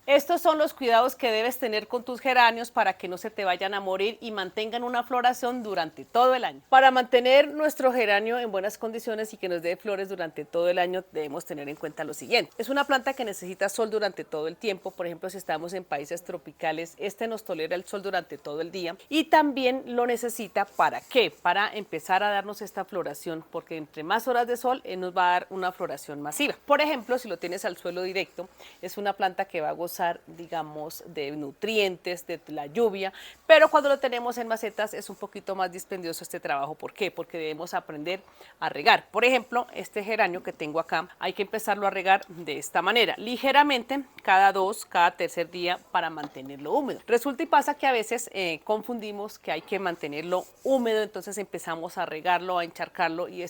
Estos son los cuidados que debes tener con tus geranios para que no se te vayan a morir y mantengan una floración durante todo el año. Para mantener nuestro geranio en buenas condiciones y que nos dé flores durante todo el año, debemos tener en cuenta lo siguiente. Es una planta que necesita sol durante todo el tiempo. Por ejemplo, si estamos en países tropicales, este nos tolera el sol durante todo el día y también lo necesita ¿para qué? Para empezar a darnos esta floración, porque entre más horas de sol, nos va a dar una floración masiva. Por ejemplo, si lo tienes al suelo directo, es una planta que va a gozar, digamos, de nutrientes, de la lluvia, pero cuando lo tenemos en macetas es un poquito más dispendioso este trabajo. ¿Por qué? Porque debemos aprender a regar. Por ejemplo, este geranio que tengo acá, hay que empezarlo a regar de esta manera, ligeramente, cada 2, cada tercer día para mantenerlo húmedo. Resulta y pasa que a veces confundimos que hay que mantenerlo húmedo, entonces empezamos a regarlo, a encharcarlo y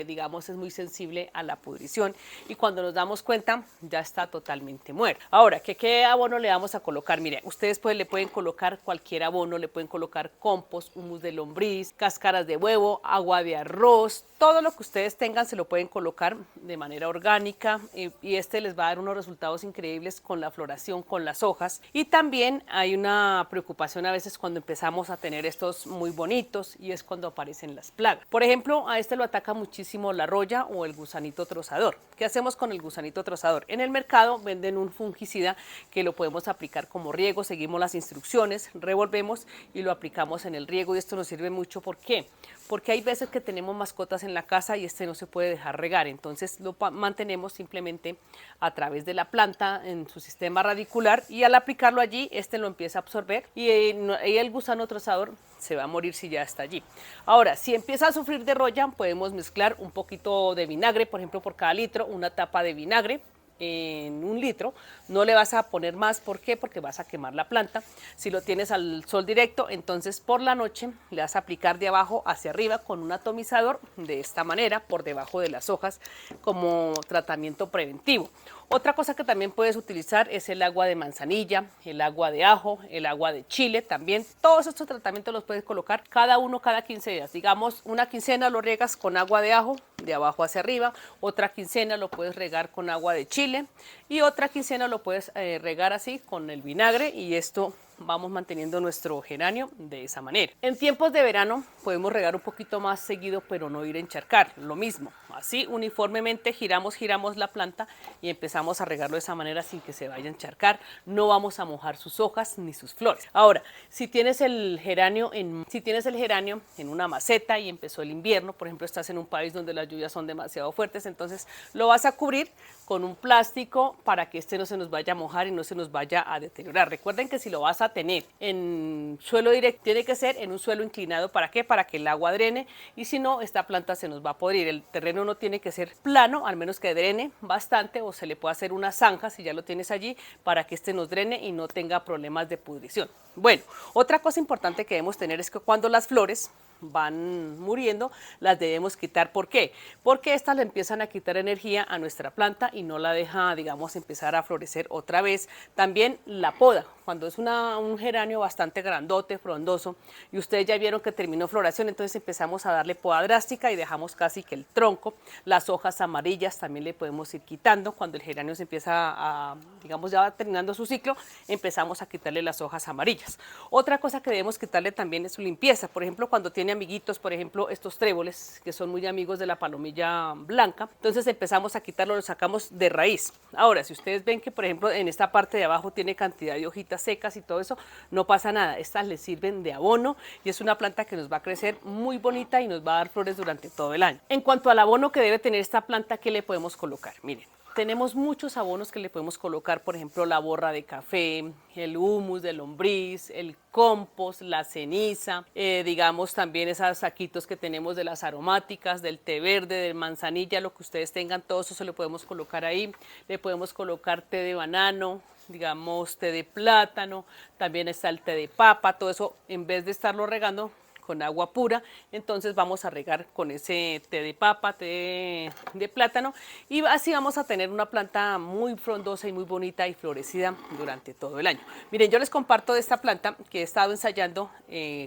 digamos, es muy sensible a la pudrición y cuando nos damos cuenta ya está totalmente muerto. Ahora, ¿qué abono le vamos a colocar? Mire, ustedes pues le pueden colocar cualquier abono, le pueden colocar compost, humus de lombriz, cáscaras de huevo, agua de arroz, todo lo que ustedes tengan se lo pueden colocar de manera orgánica y este les va a dar unos resultados increíbles con la floración, con las hojas. Y también hay una preocupación a veces cuando empezamos a tener estos muy bonitos y es cuando aparecen las plagas. Por ejemplo, a este lo ataca muchísimo la roya o el gusanito trozador. ¿Qué hacemos con el gusanito trozador? En el mercado venden un fungicida que lo podemos aplicar como riego, seguimos las instrucciones, revolvemos y lo aplicamos en el riego y esto nos sirve mucho. ¿Por qué? Porque hay veces que tenemos mascotas en la casa y este no se puede dejar regar, entonces lo mantenemos simplemente a través de la planta en su sistema radicular y al aplicarlo allí, este lo empieza a absorber y el gusano trozador se va a morir si ya está allí. Ahora, si empieza a sufrir de roya, podemos mezclar un poquito de vinagre, por ejemplo, por cada litro, una tapa de vinagre en 1 litro, no le vas a poner más. ¿Por qué? Porque vas a quemar la planta. Si lo tienes al sol directo, entonces por la noche le vas a aplicar de abajo hacia arriba con un atomizador de esta manera, por debajo de las hojas, como tratamiento preventivo. Otra cosa que también puedes utilizar es el agua de manzanilla, el agua de ajo, el agua de chile también. Todos estos tratamientos los puedes colocar cada uno cada 15 días. Digamos, una quincena lo riegas con agua de ajo, de abajo hacia arriba, otra quincena lo puedes regar con agua de chile y otra quincena lo puedes regar así con el vinagre y esto vamos manteniendo nuestro geranio de esa manera. En tiempos de verano podemos regar un poquito más seguido, pero no ir a encharcar, lo mismo. Así uniformemente giramos la planta y empezamos a regarlo de esa manera sin que se vaya a encharcar. No vamos a mojar sus hojas ni sus flores. Ahora, si tienes el geranio en una maceta y empezó el invierno, por ejemplo, estás en un país donde las lluvias son demasiado fuertes, entonces lo vas a cubrir con un plástico para que este no se nos vaya a mojar y no se nos vaya a deteriorar. Recuerden que si lo vas a tener en suelo directo, tiene que ser en un suelo inclinado. ¿Para qué? Para que el agua drene y si no, esta planta se nos va a podrir. El terreno no tiene que ser plano, al menos que drene bastante o se le puede hacer una zanja si ya lo tienes allí para que este nos drene y no tenga problemas de pudrición. Bueno, otra cosa importante que debemos tener es que cuando las flores van muriendo, las debemos quitar. ¿Por qué? Porque estas le empiezan a quitar energía a nuestra planta y no la deja, digamos, empezar a florecer otra vez. También la poda, cuando es un geranio bastante grandote, frondoso, y ustedes ya vieron que terminó floración, entonces empezamos a darle poda drástica y dejamos casi que el tronco. Las hojas amarillas también le podemos ir quitando. Cuando el geranio se empieza digamos, ya va terminando su ciclo, empezamos a quitarle las hojas amarillas. Otra cosa que debemos quitarle también es su limpieza. Por ejemplo, cuando tiene amiguitos, por ejemplo, estos tréboles, que son muy amigos de la palomilla blanca, entonces empezamos a quitarlo, lo sacamos de raíz. Ahora, si ustedes ven que, por ejemplo, en esta parte de abajo tiene cantidad de hojitas secas y todo eso, no pasa nada. Estas les sirven de abono y es una planta que nos va a crecer muy bonita y nos va a dar flores durante todo el año. En cuanto al abono que debe tener esta planta, ¿qué le podemos colocar? Miren. Tenemos muchos abonos que le podemos colocar, por ejemplo, la borra de café, el humus de lombriz, el compost, la ceniza, digamos también esos saquitos que tenemos de las aromáticas, del té verde, de manzanilla, lo que ustedes tengan, todo eso se lo podemos colocar ahí. Le podemos colocar té de banano, digamos té de plátano, también está el té de papa, todo eso en vez de estarlo regando con agua pura. Entonces vamos a regar con ese té de papa, té de plátano, y así vamos a tener una planta muy frondosa y muy bonita y florecida durante todo el año. Miren, yo les comparto de esta planta que he estado ensayando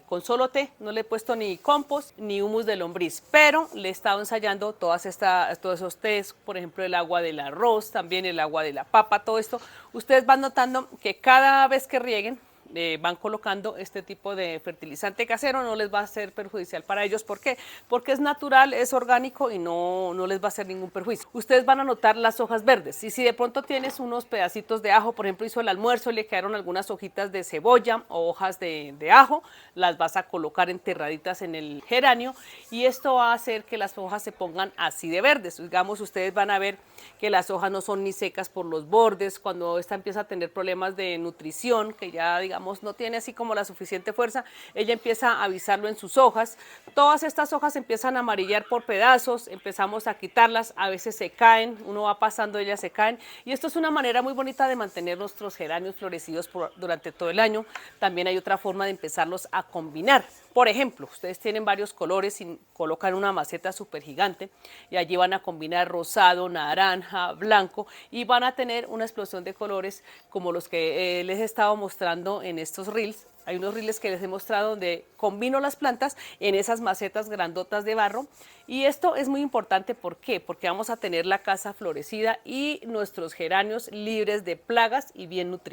con solo té. No le he puesto ni compost ni humus de lombriz, pero le he estado ensayando todos esos tés, por ejemplo el agua del arroz, también el agua de la papa, todo esto. Ustedes van notando que cada vez que rieguen van colocando este tipo de fertilizante casero, no les va a ser perjudicial para ellos. ¿Por qué? Porque es natural, es orgánico y no les va a hacer ningún perjuicio. Ustedes van a notar las hojas verdes, y si de pronto tienes unos pedacitos de ajo, por ejemplo hizo el almuerzo y le quedaron algunas hojitas de cebolla o hojas de ajo, las vas a colocar enterraditas en el geranio, y esto va a hacer que las hojas se pongan así de verdes. Digamos, ustedes van a ver que las hojas no son ni secas por los bordes. Cuando esta empieza a tener problemas de nutrición, que ya digamos no tiene así como la suficiente fuerza, ella empieza a avisarlo en sus hojas. Todas estas hojas empiezan a amarillar por pedazos, empezamos a quitarlas, a veces se caen, uno va pasando, ellas se caen, y esto es una manera muy bonita de mantener nuestros geranios florecidos durante todo el año. También hay otra forma de empezarlos a combinar. Por ejemplo, ustedes tienen varios colores y colocan una maceta súper gigante y allí van a combinar rosado, naranja, blanco, y van a tener una explosión de colores como los que les he estado mostrando en estos reels. Hay unos reels que les he mostrado donde combino las plantas en esas macetas grandotas de barro, y esto es muy importante. ¿Por qué? Porque vamos a tener la casa florecida y nuestros geranios libres de plagas y bien nutridos.